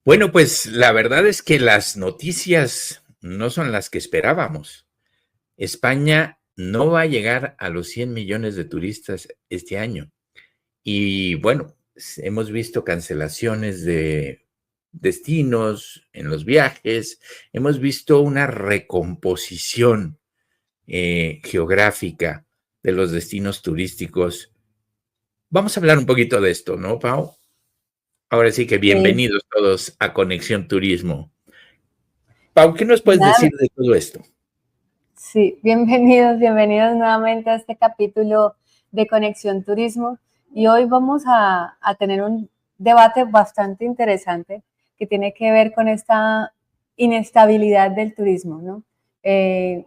Bueno, pues la verdad es que las noticias no son las que esperábamos. España no va a llegar a los 100 millones de turistas este año. Y bueno, hemos visto cancelaciones de destinos en los viajes, hemos visto una recomposición geográfica de los destinos turísticos. Vamos a hablar un poquito de esto, ¿no, Pau? Ahora sí que Sí, bienvenidos todos a Conexión Turismo. Pau, ¿qué nos puedes nada, decir de todo esto? sí, bienvenidos nuevamente a este capítulo de Conexión Turismo. Y hoy vamos a tener un debate bastante interesante que tiene que ver con esta inestabilidad del turismo, ¿no?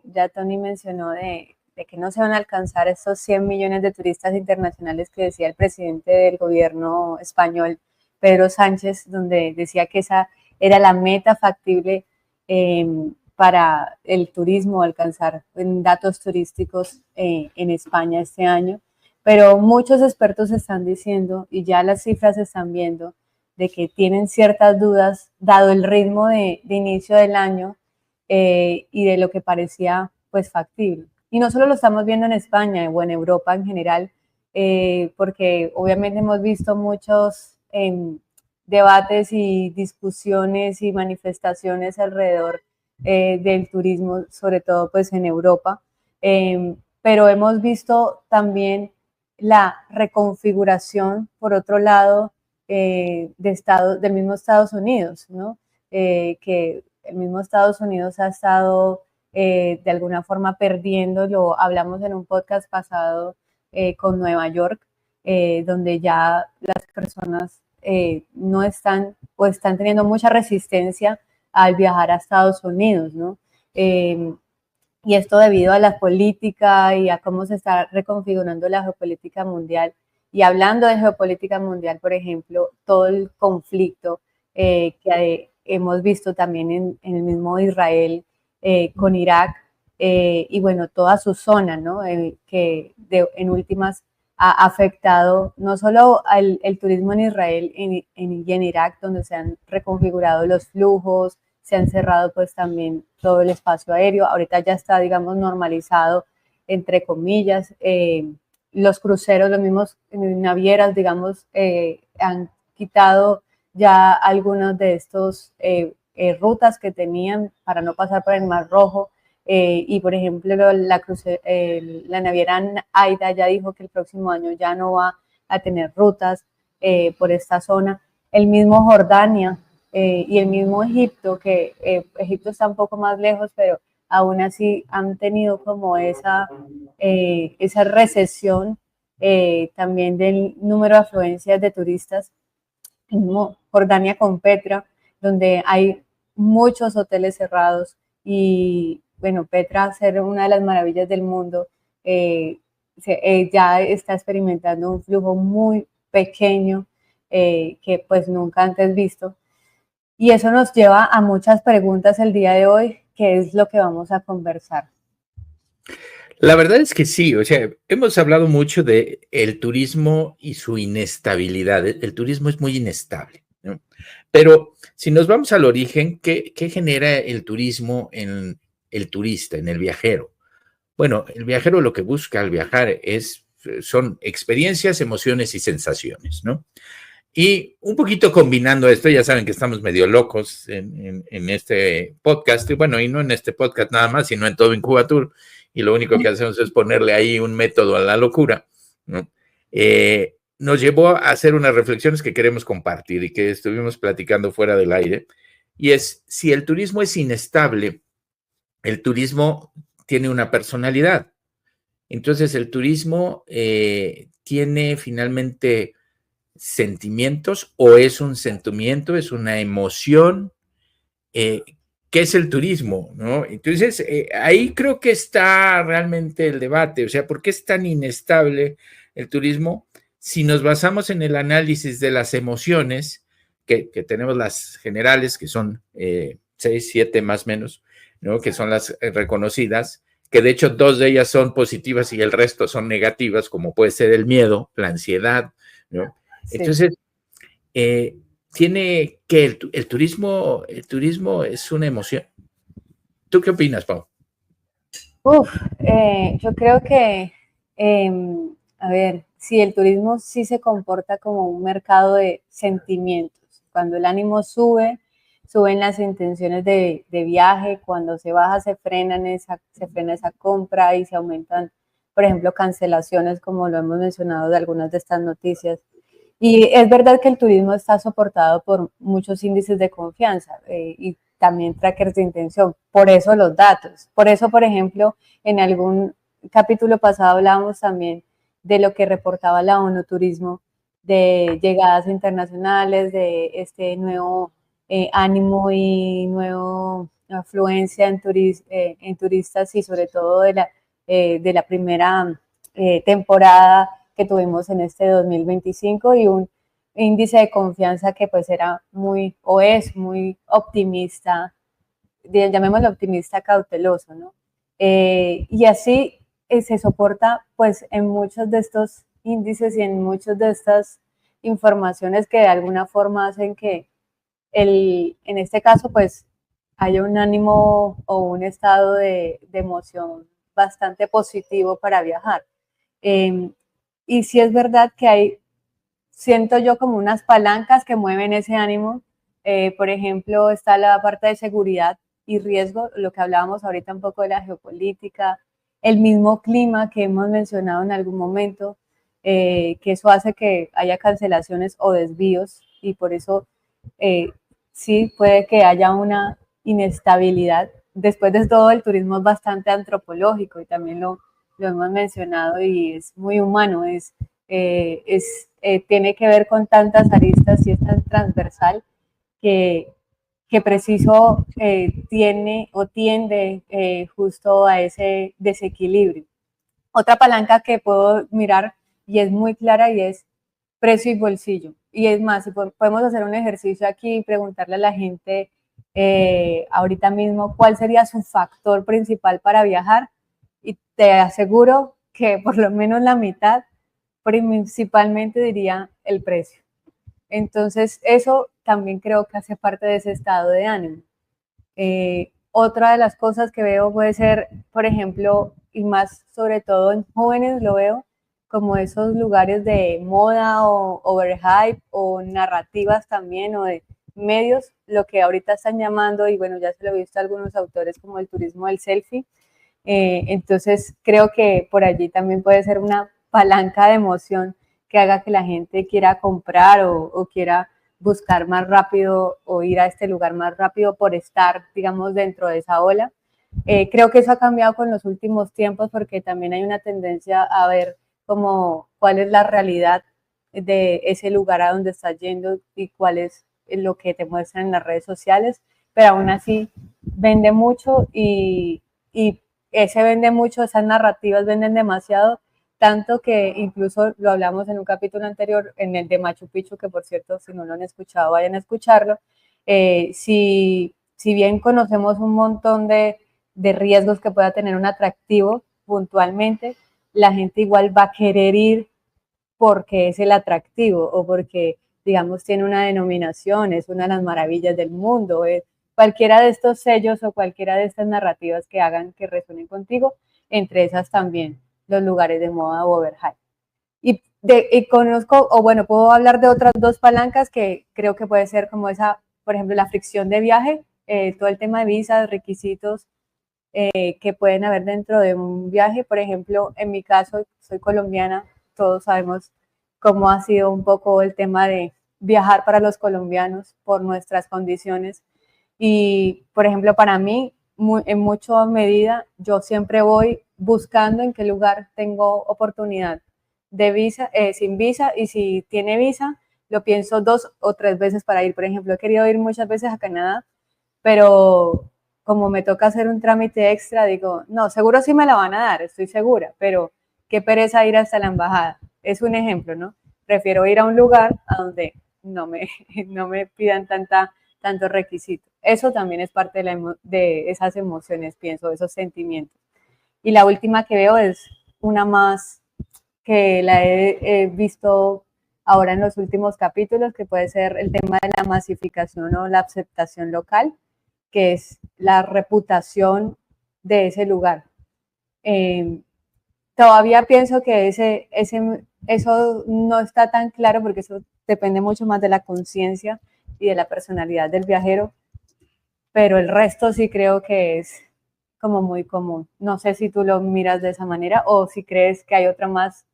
Ya Tony mencionó de que no se van a alcanzar estos 100 millones de turistas internacionales que decía el presidente del gobierno español, Pedro Sánchez, donde decía que esa era la meta factible eh, para el turismo, alcanzar en datos turísticos en España este año. Pero muchos expertos están diciendo, y ya las cifras se están viendo, de que tienen ciertas dudas, dado el ritmo de inicio del año y de lo que parecía pues factible. Y no solo lo estamos viendo en España o en Europa en general, porque obviamente hemos visto muchos debates y discusiones y manifestaciones alrededor del turismo, sobre todo pues en Europa, pero hemos visto también la reconfiguración, por otro lado, del mismo Estados Unidos, ¿no? Que el mismo Estados Unidos ha estado de alguna forma perdiendo, lo hablamos en un podcast pasado con Nueva York, donde ya las personas no están o están teniendo mucha resistencia al viajar a Estados Unidos, ¿no? Y esto debido a la política y a cómo se está reconfigurando la geopolítica mundial. Y hablando de geopolítica mundial, por ejemplo, todo el conflicto que hemos visto también en el mismo Israel con Irak y bueno, toda su zona, ¿no? En últimas ha afectado no solo el turismo en Israel y en Irak, donde se han reconfigurado los flujos, se han cerrado pues también todo el espacio aéreo, ahorita ya está, digamos, normalizado, entre comillas, los cruceros, los mismos navieras, digamos, han quitado ya algunos de estos rutas que tenían para no pasar por el Mar Rojo, y por ejemplo la naviera AIDA ya dijo que el próximo año ya no va a tener rutas por esta zona. El mismo Jordania y el mismo Egipto, que Egipto está un poco más lejos, pero aún así han tenido como esa recesión también del número de afluencias de turistas. Mismo Jordania con Petra, donde hay muchos hoteles cerrados y bueno, Petra, ser una de las maravillas del mundo, ya está experimentando un flujo muy pequeño que pues nunca antes visto. Y eso nos lleva a muchas preguntas el día de hoy, que es lo que vamos a conversar. La verdad es que sí, o sea, hemos hablado mucho de el turismo y su inestabilidad. El turismo es muy inestable, ¿no? Pero si nos vamos al origen, ¿qué genera el turismo en el turista, en el viajero? Bueno, el viajero lo que busca al viajar son experiencias, emociones y sensaciones, ¿no? Y un poquito combinando esto, ya saben que estamos medio locos en este podcast, y bueno, y no en este podcast nada más, sino en todo Incubatur, y lo único que hacemos es ponerle ahí un método a la locura, ¿no? Nos llevó a hacer unas reflexiones que queremos compartir y que estuvimos platicando fuera del aire, y es, si el turismo es inestable, el turismo tiene una personalidad. Entonces, el turismo tiene finalmente sentimientos o es un sentimiento, es una emoción. Eh, ¿Qué es el turismo? ¿No? Entonces, ahí creo que está realmente el debate. O sea, ¿por qué es tan inestable el turismo? Si nos basamos en el análisis de las emociones, que tenemos las generales, que son 6, 7 más o menos, ¿no? Que son las reconocidas, que de hecho 2 de ellas son positivas y el resto son negativas, como puede ser el miedo, la ansiedad, ¿no? Sí. Entonces, eh, tiene que el turismo es una emoción. ¿Tú qué opinas, Pau? Yo creo que, a ver, si el turismo sí se comporta como un mercado de sentimientos. Cuando el ánimo sube, suben las intenciones de viaje, cuando se baja se frena esa compra y se aumentan, por ejemplo, cancelaciones, como lo hemos mencionado de algunas de estas noticias. Y es verdad que el turismo está soportado por muchos índices de confianza y también trackers de intención, por eso los datos. Por eso, por ejemplo, en algún capítulo pasado hablábamos también de lo que reportaba la ONU Turismo, de llegadas internacionales, de este nuevo ánimo y nueva afluencia en turistas y sobre todo de la primera temporada que tuvimos en este 2025 y un índice de confianza que pues era muy o es muy optimista, llamémoslo optimista cauteloso, ¿no? Y así se soporta pues en muchos de estos índices y en muchas de estas informaciones que de alguna forma hacen que en este caso pues haya un ánimo o un estado de emoción bastante positivo para viajar. Eh, y sí es verdad que hay, siento yo como unas palancas que mueven ese ánimo. Por ejemplo, está la parte de seguridad y riesgo, lo que hablábamos ahorita un poco de la geopolítica, el mismo clima que hemos mencionado en algún momento, que eso hace que haya cancelaciones o desvíos y por eso eh, sí puede que haya una inestabilidad. Después de todo, el turismo es bastante antropológico y también lo hemos mencionado y es muy humano, tiene que ver con tantas aristas y es tan transversal que, que preciso tiene o tiende justo a ese desequilibrio. Otra palanca que puedo mirar y es muy clara y es precio y bolsillo. Y es más, si podemos hacer un ejercicio aquí y preguntarle a la gente ahorita mismo cuál sería su factor principal para viajar y te aseguro que por lo menos la mitad principalmente diría el precio. Entonces, eso también creo que hace parte de ese estado de ánimo. Otra de las cosas que veo puede ser, por ejemplo, y más sobre todo en jóvenes lo veo, como esos lugares de moda o overhype o narrativas también o de medios, lo que ahorita están llamando, y bueno, ya se lo he visto a algunos autores como el turismo del selfie. Entonces creo que por allí también puede ser una palanca de emoción que haga que la gente quiera comprar o quiera buscar más rápido o ir a este lugar más rápido por estar, digamos, dentro de esa ola. Creo que eso ha cambiado con los últimos tiempos porque también hay una tendencia a ver como cuál es la realidad de ese lugar a donde estás yendo y cuál es lo que te muestran en las redes sociales, pero aún así vende mucho y se vende mucho, esas narrativas venden demasiado, tanto que incluso lo hablamos en un capítulo anterior, en el de Machu Picchu, que por cierto, si no lo han escuchado, vayan a escucharlo. Si bien conocemos un montón de riesgos que pueda tener un atractivo puntualmente, la gente igual va a querer ir porque es el atractivo o porque, digamos, tiene una denominación, es una de las maravillas del mundo, cualquiera de estos sellos o cualquiera de estas narrativas que hagan que resuenen contigo, entre esas también los lugares de moda o overhype. Y conozco, o bueno, puedo hablar de otras dos palancas que creo que puede ser como esa, por ejemplo, la fricción de viaje, todo el tema de visas, requisitos que pueden haber dentro de un viaje. Por ejemplo, en mi caso, soy colombiana, todos sabemos cómo ha sido un poco el tema de viajar para los colombianos por nuestras condiciones. Y, por ejemplo, para mí, en mucha medida, yo siempre voy buscando en qué lugar tengo oportunidad de visa, sin visa, y si tiene visa, lo pienso 2 o 3 veces para ir. Por ejemplo, he querido ir muchas veces a Canadá, pero como me toca hacer un trámite extra, digo, no, seguro sí me la van a dar, estoy segura, pero qué pereza ir hasta la embajada. Es un ejemplo, ¿no? Prefiero ir a un lugar a donde no me, no me pidan tantos requisitos. Eso también es parte de esas emociones, pienso, esos sentimientos. Y la última que veo es una más que la he visto ahora en los últimos capítulos, que puede ser el tema de la masificación o la aceptación local, que es la reputación de ese lugar. Todavía pienso que eso no está tan claro porque eso depende mucho más de la conciencia y de la personalidad del viajero, pero el resto sí creo que es como muy común. No sé si tú lo miras de esa manera o si crees que hay otra más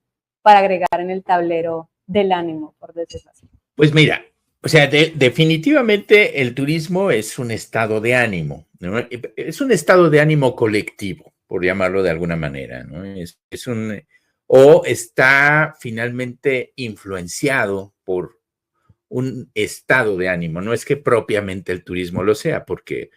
para agregar en el tablero del ánimo, por decirlo así. Pues mira, o sea, definitivamente el turismo es un estado de ánimo, ¿no? Es un estado de ánimo colectivo, por llamarlo de alguna manera, ¿no? O está finalmente influenciado por un estado de ánimo. No es que propiamente el turismo lo sea, porque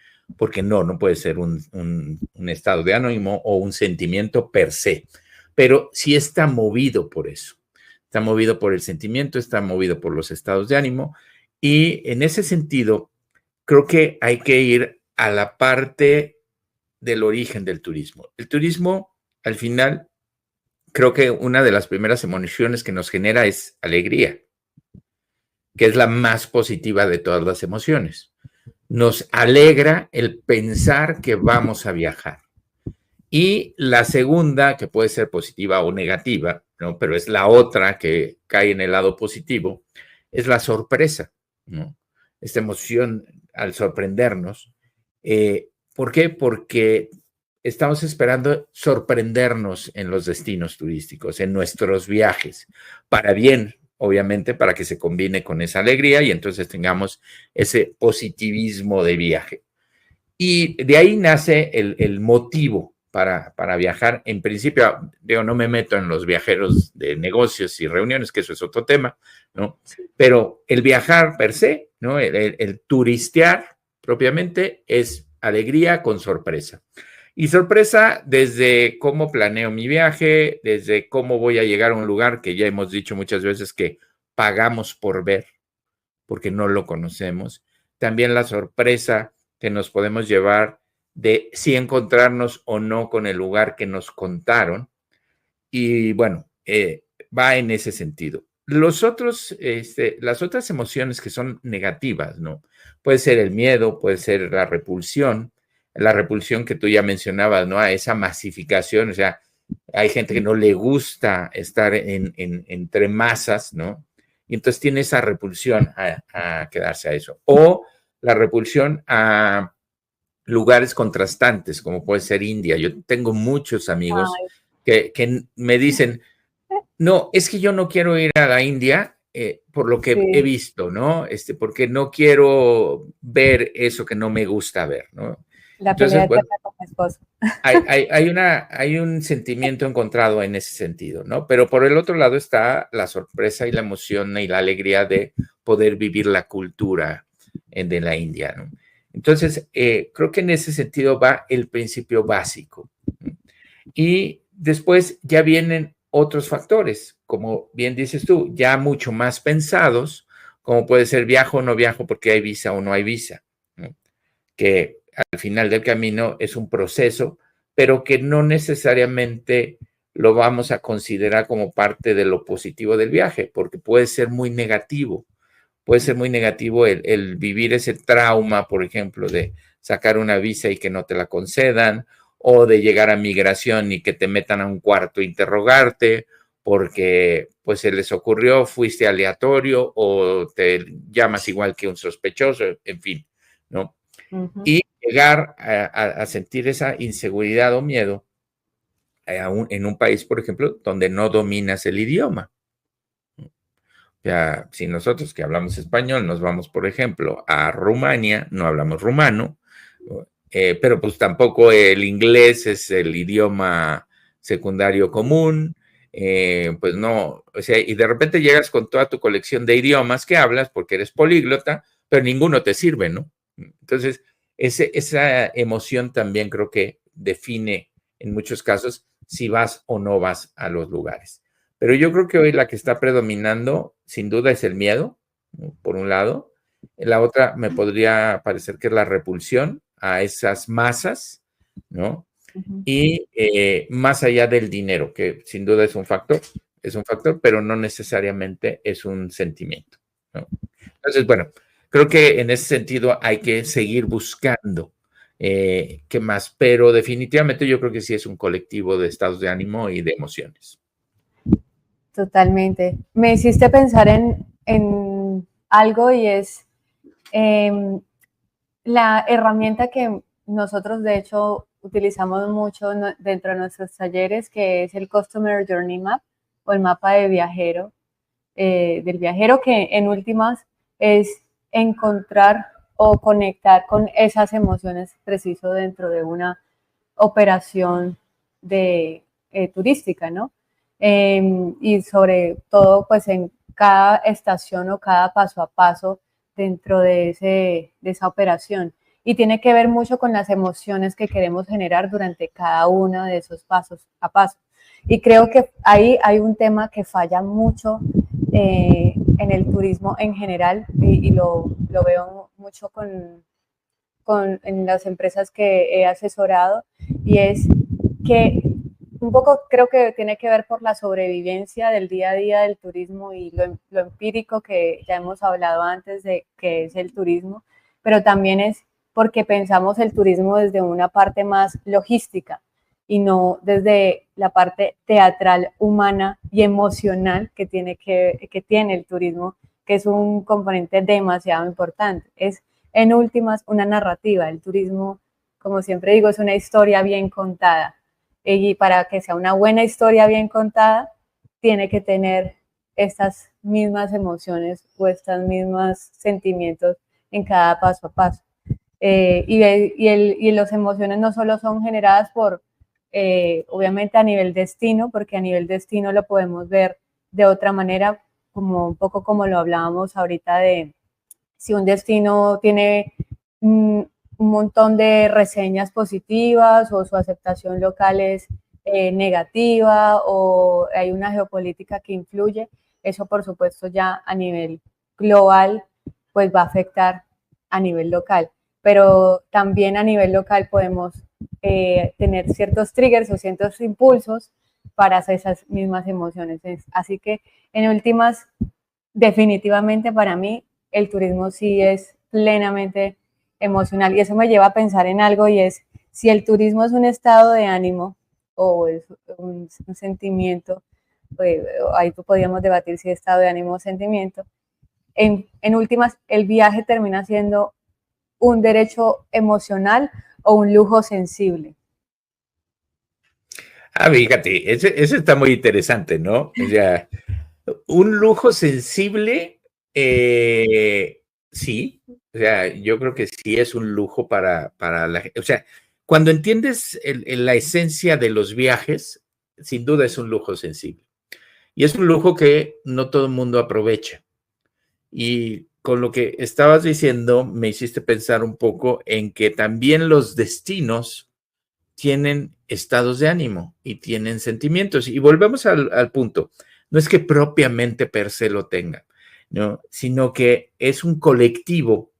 no puede ser un estado de ánimo o un sentimiento per se, pero sí está movido por eso. Está movido por el sentimiento, está movido por los estados de ánimo, y en ese sentido creo que hay que ir a la parte del origen del turismo. El turismo, al final, creo que una de las primeras emociones que nos genera es alegría, que es la más positiva de todas las emociones. Nos alegra el pensar que vamos a viajar. Y la segunda, que puede ser positiva o negativa, ¿no? Pero es la otra que cae en el lado positivo, es la sorpresa, ¿no? Esta emoción al sorprendernos. ¿Por qué? Porque estamos esperando sorprendernos en los destinos turísticos, en nuestros viajes, para bien, obviamente, para que se combine con esa alegría y entonces tengamos ese positivismo de viaje. Y de ahí nace el motivo para viajar. En principio, yo no me meto en los viajeros de negocios y reuniones, que eso es otro tema, ¿no? Pero el viajar per se, ¿no? El turistear propiamente es alegría con sorpresa. Y sorpresa desde cómo planeo mi viaje, desde cómo voy a llegar a un lugar que ya hemos dicho muchas veces que pagamos por ver, porque no lo conocemos. También la sorpresa que nos podemos llevar de si encontrarnos o no con el lugar que nos contaron. Y bueno, va en ese sentido. Las otras emociones que son negativas, ¿no? Puede ser el miedo, puede ser la repulsión que tú ya mencionabas, ¿no? A esa masificación, o sea, hay gente que no le gusta estar entre masas, ¿no? Y entonces tiene esa repulsión a quedarse a eso. O la repulsión a lugares contrastantes, como puede ser India. Yo tengo muchos amigos que me dicen, no, es que yo no quiero ir a la India por lo que he visto, ¿no? Porque no quiero ver eso que no me gusta ver, ¿no? Entonces, bueno, con mi esposo. Hay un sentimiento encontrado en ese sentido, ¿no? Pero por el otro lado está la sorpresa y la emoción y la alegría de poder vivir la cultura de la India, ¿no? Entonces, creo que en ese sentido va el principio básico. Y después ya vienen otros factores, como bien dices tú, ya mucho más pensados, como puede ser viajo o no viajo porque hay visa o no hay visa, ¿no? Que al final del camino es un proceso, pero que no necesariamente lo vamos a considerar como parte de lo positivo del viaje, porque puede ser muy negativo. Puede ser muy negativo el vivir ese trauma, por ejemplo, de sacar una visa y que no te la concedan, o de llegar a migración y que te metan a un cuarto a interrogarte, porque pues se les ocurrió, fuiste aleatorio o te llamas igual que un sospechoso, en fin, ¿no? Y llegar a sentir esa inseguridad o miedo en un país, por ejemplo, donde no dominas el idioma. O sea, si nosotros que hablamos español nos vamos, por ejemplo, a Rumania, no hablamos rumano, pero pues tampoco el inglés es el idioma secundario común, pues no, o sea, y de repente llegas con toda tu colección de idiomas que hablas porque eres políglota, pero ninguno te sirve, ¿no? Entonces, esa emoción también creo que define en muchos casos si vas o no vas a los lugares. Pero yo creo que hoy la que está predominando, sin duda, es el miedo, ¿no? Por un lado. La otra me podría parecer que es la repulsión a esas masas, ¿no? Y más allá del dinero, que sin duda es un factor, es un factor, pero no necesariamente es un sentimiento, ¿no? Entonces, bueno, creo que en ese sentido hay que seguir buscando qué más, pero definitivamente yo creo que sí es un colectivo de estados de ánimo y de emociones. Totalmente. Me hiciste pensar en algo y es la herramienta que nosotros de hecho utilizamos mucho dentro de nuestros talleres, que es el Customer Journey Map o el mapa de viajero, del viajero, que en últimas es encontrar o conectar con esas emociones preciso dentro de una operación turística, ¿no? Y sobre todo, pues en cada estación o cada paso a paso dentro de esa operación. Y tiene que ver mucho con las emociones que queremos generar durante cada uno de esos pasos a paso. Y creo que ahí hay un tema que falla mucho en el turismo en general y lo veo mucho en las empresas que he asesorado, y es que un poco creo que tiene que ver por la sobrevivencia del día a día del turismo y lo empírico que ya hemos hablado antes de que es el turismo, pero también es porque pensamos el turismo desde una parte más logística y no desde la parte teatral, humana y emocional que tiene el turismo, que es un componente demasiado importante. Es en últimas una narrativa. El turismo, como siempre digo, es una historia bien contada. Y para que sea una buena historia bien contada, tiene que tener estas mismas emociones o estos mismos sentimientos en cada paso a paso. Y las emociones no solo son generadas por, obviamente, a nivel destino, porque a nivel destino lo podemos ver de otra manera, como un poco como lo hablábamos ahorita de si un destino tiene un montón de reseñas positivas o su aceptación local es negativa o hay una geopolítica que influye, eso por supuesto ya a nivel global pues va a afectar a nivel local. Pero también a nivel local podemos tener ciertos triggers o ciertos impulsos para esas mismas emociones. Así que en últimas, definitivamente para mí el turismo sí es plenamente emocional, y eso me lleva a pensar en algo, y es si el turismo es un estado de ánimo o es un sentimiento, pues, ahí podríamos debatir si es estado de ánimo o sentimiento. En últimas, el viaje termina siendo un derecho emocional o un lujo sensible. Ah, fíjate, ese está muy interesante, ¿no? O sea, un lujo sensible, sí, o sea, yo creo que sí es un lujo para la gente. O sea, cuando entiendes la esencia de los viajes, sin duda es un lujo sensible. Y es un lujo que no todo el mundo aprovecha. Y con lo que estabas diciendo, me hiciste pensar un poco en que también los destinos tienen estados de ánimo y tienen sentimientos. Y volvemos al punto. No es que propiamente per se lo tenga, ¿no? Sino que es un colectivo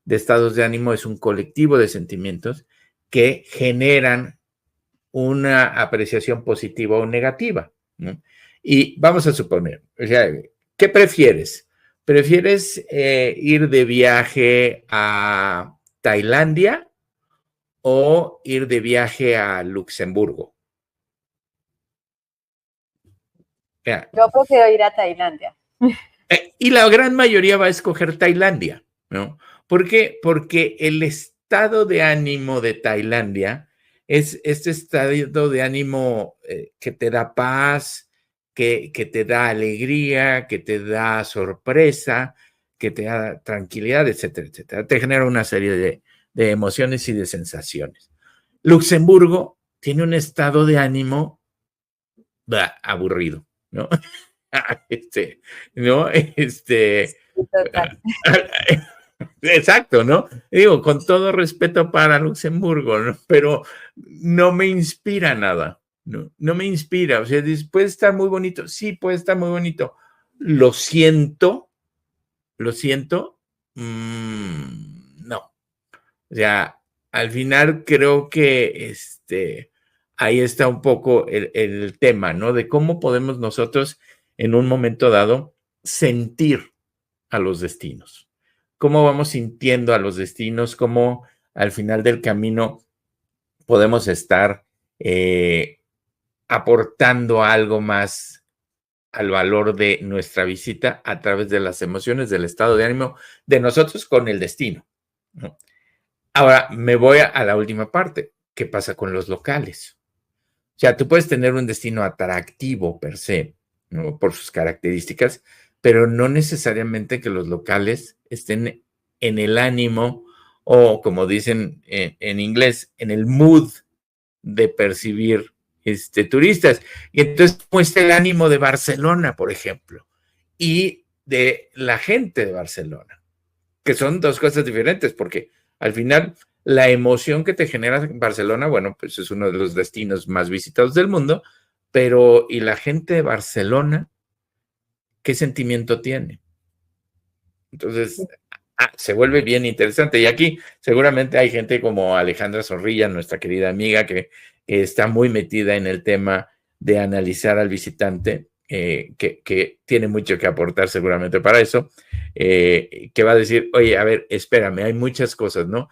de estados de ánimo, es un colectivo de sentimientos que generan una apreciación positiva o negativa, ¿no? Y vamos a suponer, o sea, ¿qué prefieres? ¿Prefieres ir de viaje a Tailandia o ir de viaje a Luxemburgo? Ya. Yo prefiero ir a Tailandia. Y la gran mayoría va a escoger Tailandia, ¿no? ¿Por qué? Porque el estado de ánimo de Tailandia es este estado de ánimo que te da paz, que te da alegría, que te da sorpresa, que te da tranquilidad, etcétera, etcétera. Te genera una serie de emociones y de sensaciones. Luxemburgo tiene un estado de ánimo aburrido, ¿no? ¿No? Total. Exacto, ¿no? Digo, con todo respeto para Luxemburgo, ¿no? Pero no me inspira nada, ¿no? No me inspira, o sea, puede estar muy bonito, sí, puede estar muy bonito. Lo siento, no. O sea, al final creo que ahí está un poco el tema, ¿no? De cómo podemos nosotros en un momento dado sentir a los destinos. Cómo vamos sintiendo a los destinos, cómo al final del camino podemos estar aportando algo más al valor de nuestra visita a través de las emociones, del estado de ánimo de nosotros con el destino, ¿no? Ahora me voy a la última parte. ¿Qué pasa con los locales? O sea, tú puedes tener un destino atractivo per se, ¿no? Por sus características, pero no necesariamente que los locales estén en el ánimo o, como dicen en inglés, en el mood de percibir turistas. Y entonces, ¿cómo está el ánimo de Barcelona, por ejemplo? Y de la gente de Barcelona, que son dos cosas diferentes, porque al final la emoción que te genera Barcelona, bueno, pues es uno de los destinos más visitados del mundo, pero ¿y la gente de Barcelona qué sentimiento tiene? Entonces, se vuelve bien interesante. Y aquí seguramente hay gente como Alejandra Zorrilla, nuestra querida amiga, que está muy metida en el tema de analizar al visitante, que tiene mucho que aportar seguramente para eso, que va a decir, oye, a ver, espérame, hay muchas cosas, ¿no?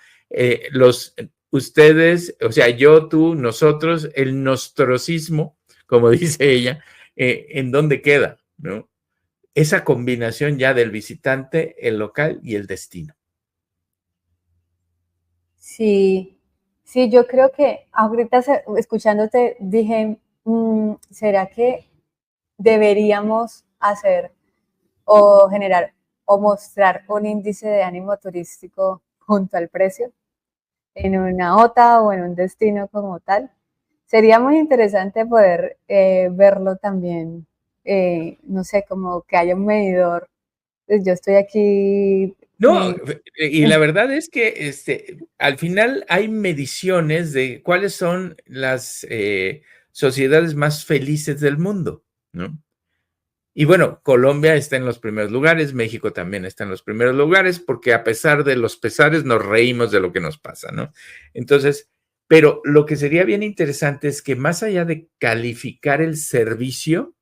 Ustedes, o sea, yo, tú, nosotros, el nostrosismo, como dice ella, ¿en dónde queda? ¿No? Esa combinación ya del visitante, el local y el destino. Sí, sí, yo creo que ahorita escuchándote dije, ¿será que deberíamos hacer o generar o mostrar un índice de ánimo turístico junto al precio en una OTA o en un destino como tal? Sería muy interesante poder verlo también, no sé, como que haya un medidor. Pues yo estoy aquí. No, y la verdad es que al final hay mediciones de cuáles son las sociedades más felices del mundo, ¿no? Y bueno, Colombia está en los primeros lugares, México también está en los primeros lugares, porque a pesar de los pesares nos reímos de lo que nos pasa, ¿no? Entonces, pero lo que sería bien interesante es que más allá de calificar el servicio,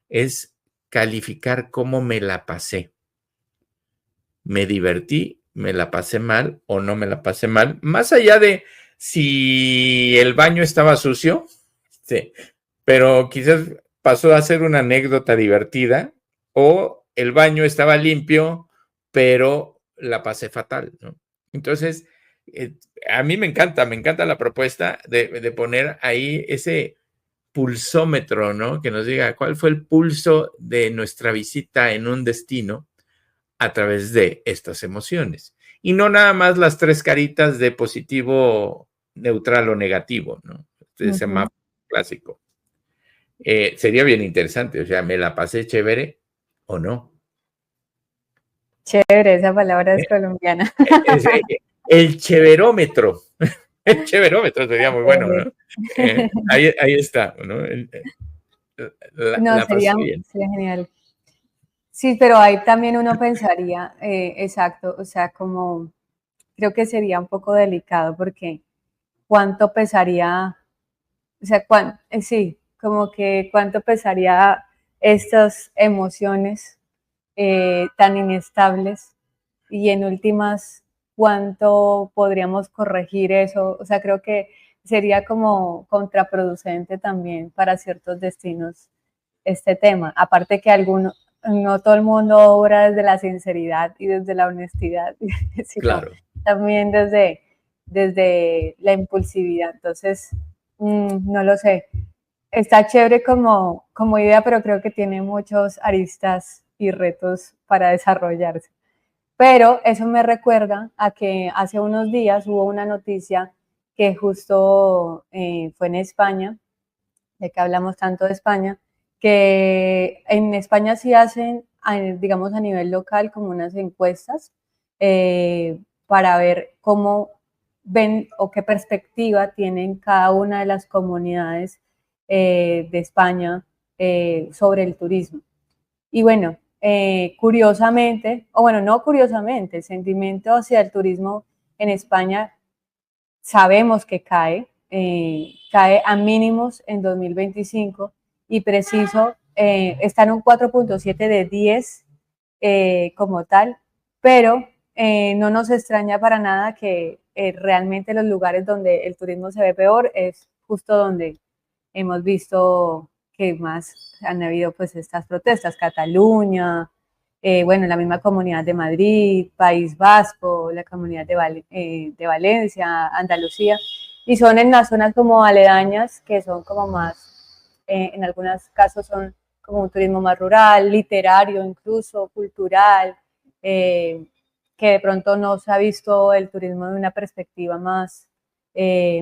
es calificar cómo me la pasé. Me divertí, me la pasé mal o no me la pasé mal, más allá de si el baño estaba sucio, sí, pero quizás pasó a ser una anécdota divertida o el baño estaba limpio, pero la pasé fatal, ¿no? Entonces, a mí me encanta la propuesta de poner ahí ese pulsómetro, ¿no? Que nos diga cuál fue el pulso de nuestra visita en un destino a través de estas emociones. Y no nada más las tres caritas de positivo, neutral o negativo, ¿no? Ese Uh-huh. mapa clásico. Sería bien interesante, o sea, ¿me la pasé chévere o no? Chévere, esa palabra es colombiana. Es, el cheverómetro. El cheverómetro sería muy bueno, ¿no? Ahí está, ¿no? No, La pasé bien. sería genial. Sí, pero ahí también uno pensaría, exacto, o sea, como creo que sería un poco delicado porque cuánto pesaría, o sea, sí, como que cuánto pesaría estas emociones tan inestables y en últimas, cuánto podríamos corregir eso. O sea, creo que sería como contraproducente también para ciertos destinos este tema. Aparte que no todo el mundo obra desde la sinceridad y desde la honestidad, sino Claro. también desde la impulsividad. Entonces, no lo sé. Está chévere como idea, pero creo que tiene muchos aristas y retos para desarrollarse. Pero eso me recuerda a que hace unos días hubo una noticia que justo fue en España, de que hablamos tanto de España, que en España sí hacen, digamos a nivel local, como unas encuestas para ver cómo ven o qué perspectiva tienen cada una de las comunidades de España sobre el turismo. Y bueno, curiosamente, o bueno, no curiosamente, el sentimiento hacia el turismo en España sabemos que cae, cae a mínimos en 2025 y preciso está en un 4.7 de 10 como tal, pero no nos extraña para nada que realmente los lugares donde el turismo se ve peor es justo donde hemos visto que más han habido pues estas protestas, Cataluña, bueno, la misma Comunidad de Madrid, País Vasco, la Comunidad de Valencia, Andalucía, y son en las zonas como aledañas que son como más, en algunos casos son como un turismo más rural, literario incluso, cultural, que de pronto no se ha visto el turismo de una perspectiva más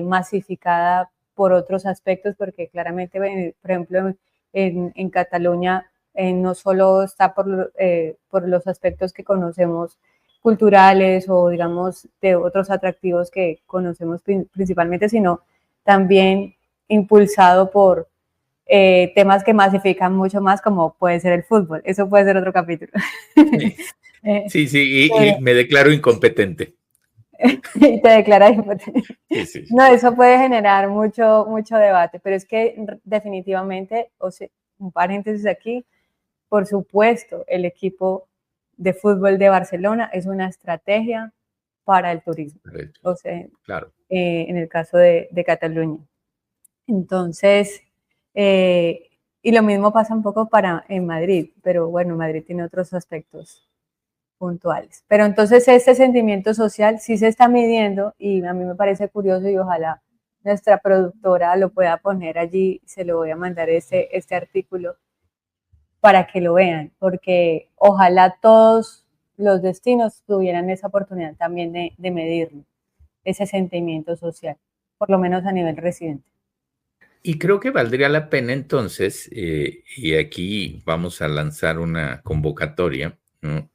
masificada por otros aspectos, porque claramente, por ejemplo, en Cataluña no solo está por los aspectos que conocemos culturales o digamos de otros atractivos que conocemos principalmente, sino también impulsado por temas que masifican mucho más, como puede ser el fútbol. Eso puede ser otro capítulo. Sí, sí, y me declaro incompetente. Y te declaras impotente. Sí. No, eso puede generar mucho debate, pero es que definitivamente, o sea, un paréntesis aquí, por supuesto, el equipo de fútbol de Barcelona es una estrategia para el turismo, o sea, claro. En el caso de Cataluña. Entonces, y lo mismo pasa un poco en Madrid, pero bueno, Madrid tiene otros aspectos puntuales. Pero entonces este sentimiento social sí se está midiendo y a mí me parece curioso y ojalá nuestra productora lo pueda poner allí, se lo voy a mandar este artículo para que lo vean, porque ojalá todos los destinos tuvieran esa oportunidad también de medirlo, ese sentimiento social, por lo menos a nivel residente. Y creo que valdría la pena entonces, y aquí vamos a lanzar una convocatoria, ¿no?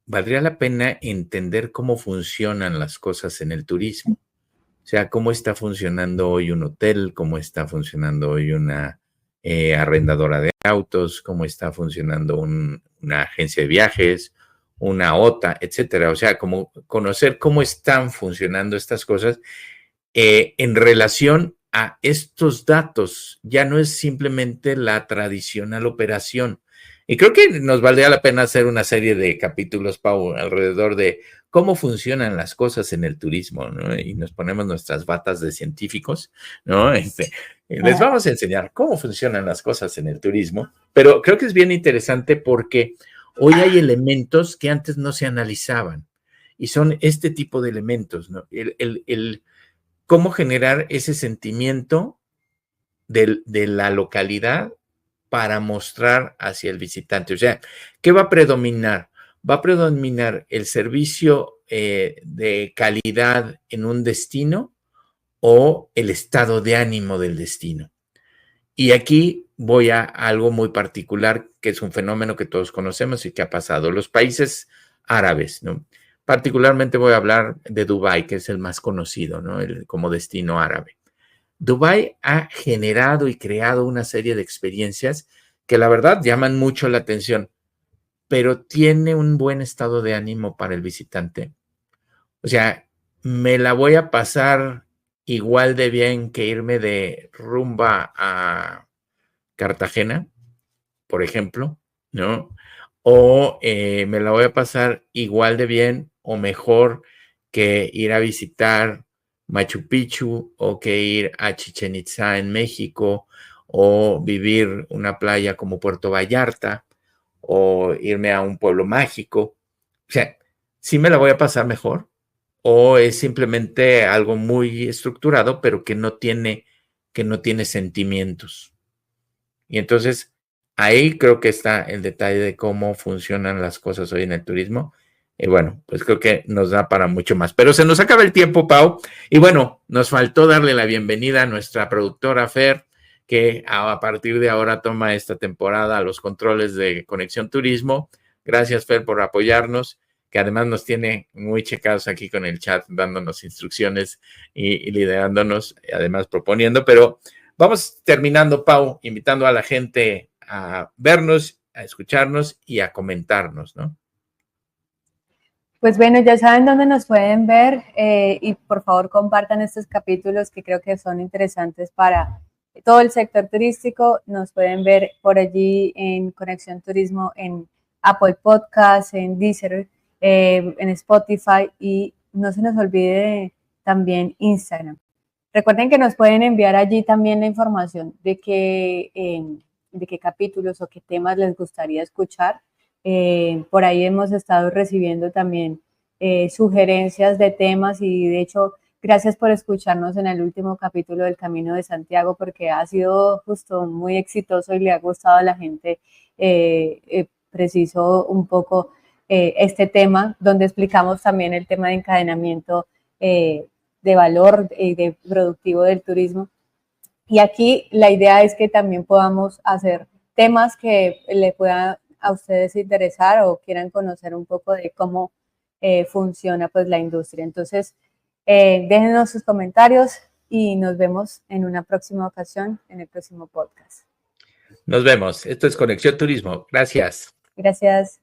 Valdría la pena entender cómo funcionan las cosas en el turismo. O sea, cómo está funcionando hoy un hotel, cómo está funcionando hoy una arrendadora de autos, cómo está funcionando una agencia de viajes, una OTA, etcétera. O sea, como conocer cómo están funcionando estas cosas en relación a estos datos. Ya no es simplemente la tradicional operación. Y creo que nos valdría la pena hacer una serie de capítulos, Pau, alrededor de cómo funcionan las cosas en el turismo, ¿no? Y nos ponemos nuestras batas de científicos, ¿no? Les vamos a enseñar cómo funcionan las cosas en el turismo, pero creo que es bien interesante porque hoy hay elementos que antes no se analizaban y son este tipo de elementos, ¿no? Cómo generar ese sentimiento de la localidad para mostrar hacia el visitante. O sea, ¿qué va a predominar? Va a predominar el servicio de calidad en un destino o el estado de ánimo del destino. Y aquí voy a algo muy particular, que es un fenómeno que todos conocemos y que ha pasado. Los países árabes, ¿no? Particularmente voy a hablar de Dubái, que es el más conocido, ¿no? Como destino árabe. Dubái ha generado y creado una serie de experiencias que la verdad llaman mucho la atención, pero tiene un buen estado de ánimo para el visitante. O sea, me la voy a pasar igual de bien que irme de rumba a Cartagena, por ejemplo, ¿no? O me la voy a pasar igual de bien o mejor que ir a visitar Machu Picchu o que ir a Chichen Itza en México o vivir una playa como Puerto Vallarta o irme a un pueblo mágico. O sea, ¿sí me la voy a pasar mejor? ¿O es simplemente algo muy estructurado, pero que no tiene sentimientos? Y entonces, ahí creo que está el detalle de cómo funcionan las cosas hoy en el turismo. Y bueno, pues creo que nos da para mucho más. Pero se nos acaba el tiempo, Pau. Y bueno, nos faltó darle la bienvenida a nuestra productora Fer, que a partir de ahora toma esta temporada los controles de Conexión Turismo. Gracias, Fer, por apoyarnos, que además nos tiene muy checados aquí con el chat, dándonos instrucciones y liderándonos, además proponiendo. Pero vamos terminando, Pau, invitando a la gente a vernos, a escucharnos y a comentarnos, ¿no? Pues bueno, ya saben dónde nos pueden ver y por favor compartan estos capítulos que creo que son interesantes para todo el sector turístico. Nos pueden ver por allí en Conexión Turismo, en Apple Podcasts, en Deezer, en Spotify y no se nos olvide también Instagram. Recuerden que nos pueden enviar allí también la información de qué capítulos o qué temas les gustaría escuchar. Por ahí hemos estado recibiendo también sugerencias de temas y de hecho, gracias por escucharnos en el último capítulo del Camino de Santiago porque ha sido justo muy exitoso y le ha gustado a la gente preciso un poco este tema, donde explicamos también el tema de encadenamiento de valor y de productivo del turismo. Y aquí la idea es que también podamos hacer temas que le puedan a ustedes interesar o quieran conocer un poco de cómo funciona pues la industria. Entonces, déjenos sus comentarios y nos vemos en una próxima ocasión, en el próximo podcast. Nos vemos. Esto es Conexión Turismo. Gracias. Gracias.